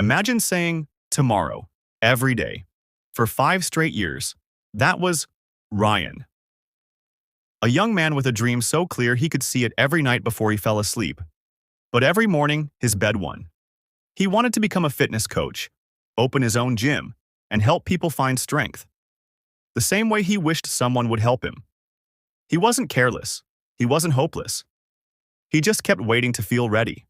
Imagine saying tomorrow every day for 5 straight years. That was Ryan, a young man with a dream so clear he could see it every night before he fell asleep. But every morning, his bed won. He wanted to become a fitness coach, open his own gym, and help people find strength, the same way he wished someone would help him. He wasn't careless. He wasn't hopeless. He just kept waiting to feel ready.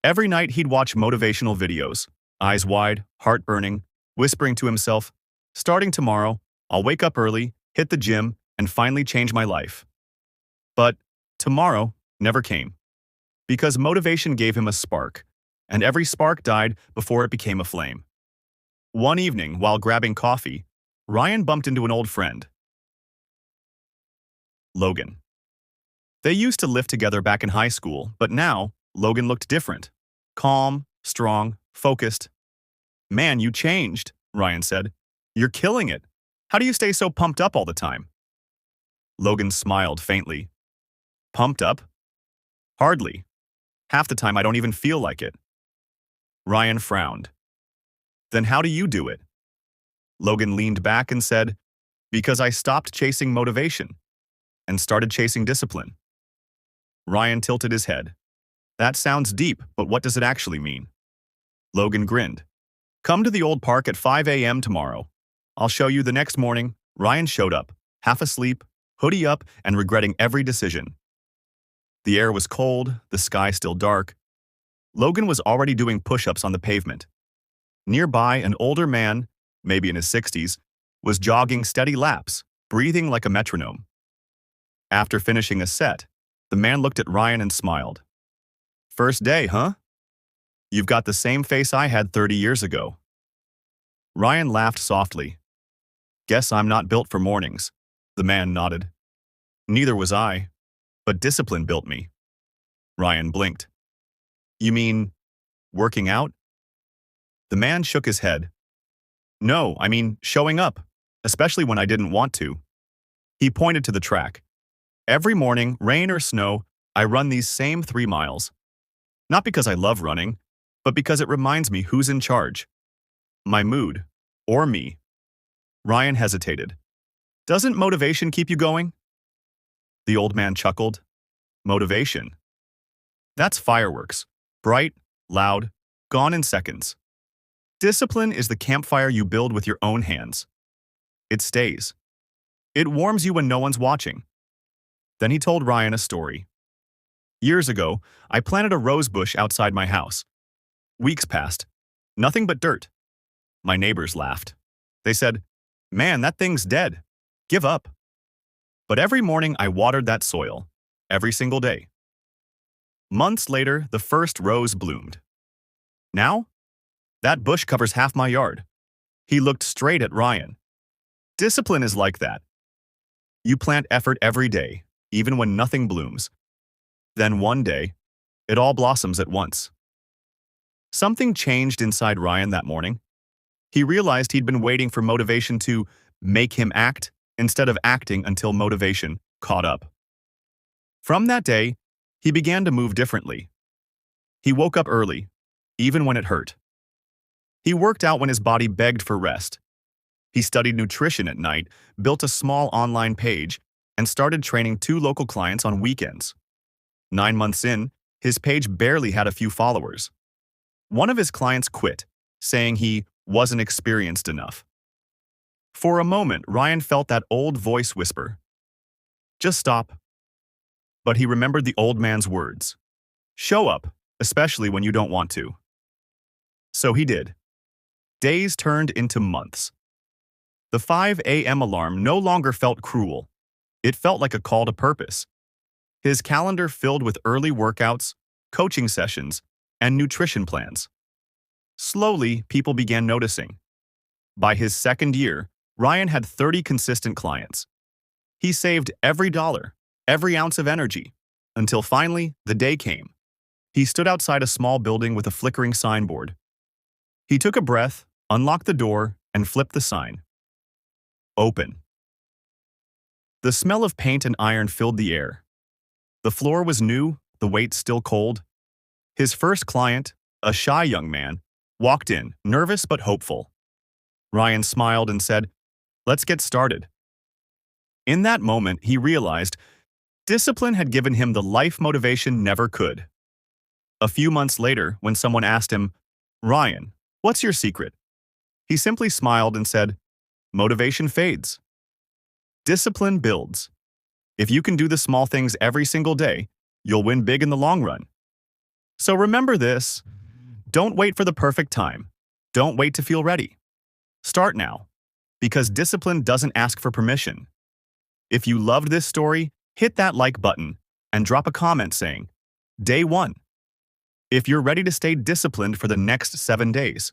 Every night he'd watch motivational videos, eyes wide, heart burning, whispering to himself, starting tomorrow, I'll wake up early, hit the gym, and finally change my life. But tomorrow never came, because motivation gave him a spark, and every spark died before it became a flame. One evening, while grabbing coffee, Ryan bumped into an old friend, Logan. They used to live together back in high school, but now Logan looked different. Calm, strong, focused. Man, you changed, Ryan said. You're killing it. How do you stay so pumped up all the time? Logan smiled faintly. Pumped up? Hardly. Half the time I don't even feel like it. Ryan frowned. Then how do you do it? Logan leaned back and said, because I stopped chasing motivation and started chasing discipline. Ryan tilted his head. That sounds deep, but what does it actually mean? Logan grinned. Come to the old park at 5 a.m. tomorrow. I'll show you. The next morning, Ryan showed up, half asleep, hoodie up, and regretting every decision. The air was cold, the sky still dark. Logan was already doing push-ups on the pavement. Nearby, an older man, maybe in his 60s, was jogging steady laps, breathing like a metronome. After finishing a set, the man looked at Ryan and smiled. First day, huh? You've got the same face I had 30 years ago. Ryan laughed softly. Guess I'm not built for mornings. The man nodded. Neither was I, but discipline built me. Ryan blinked. You mean working out? The man shook his head. No, I mean showing up, especially when I didn't want to. He pointed to the track. Every morning, rain or snow, I run these same 3 miles. Not because I love running, but because it reminds me who's in charge. My mood, or me. Ryan hesitated. Doesn't motivation keep you going? The old man chuckled. Motivation? That's fireworks. Bright, loud, gone in seconds. Discipline is the campfire you build with your own hands. It stays. It warms you when no one's watching. Then he told Ryan a story. Years ago, I planted a rose bush outside my house. Weeks passed. Nothing but dirt. My neighbors laughed. They said, Man, that thing's dead. Give up. But every morning I watered that soil. Every single day. Months later, the first rose bloomed. Now, that bush covers half my yard. He looked straight at Ryan. Discipline is like that. You plant effort every day, even when nothing blooms. Then one day, it all blossoms at once. Something changed inside Ryan that morning. He realized he'd been waiting for motivation to make him act instead of acting until motivation caught up. From that day, he began to move differently. He woke up early, even when it hurt. He worked out when his body begged for rest. He studied nutrition at night, built a small online page, and started training 2 local clients on weekends. 9 months in, his page barely had a few followers. One of his clients quit, saying he wasn't experienced enough. For a moment, Ryan felt that old voice whisper, just stop. But he remembered the old man's words. Show up, especially when you don't want to. So he did. Days turned into months. The 5 a.m. alarm no longer felt cruel. It felt like a call to purpose. His calendar filled with early workouts, coaching sessions, and nutrition plans. Slowly, people began noticing. By his 2nd year, Ryan had 30 consistent clients. He saved every dollar, every ounce of energy, until finally, the day came. He stood outside a small building with a flickering signboard. He took a breath, unlocked the door, and flipped the sign. Open. The smell of paint and iron filled the air. The floor was new, the weights still cold. His first client, a shy young man, walked in, nervous but hopeful. Ryan smiled and said, "Let's get started." In that moment, he realized discipline had given him the life motivation never could. A few months later, when someone asked him, "Ryan, what's your secret?" he simply smiled and said, "Motivation fades. Discipline builds. If you can do the small things every single day, you'll win big in the long run." So remember this: don't wait for the perfect time. Don't wait to feel ready. Start now, because discipline doesn't ask for permission. If you loved this story, hit that like button and drop a comment saying, "Day 1." If you're ready to stay disciplined for the next 7 days,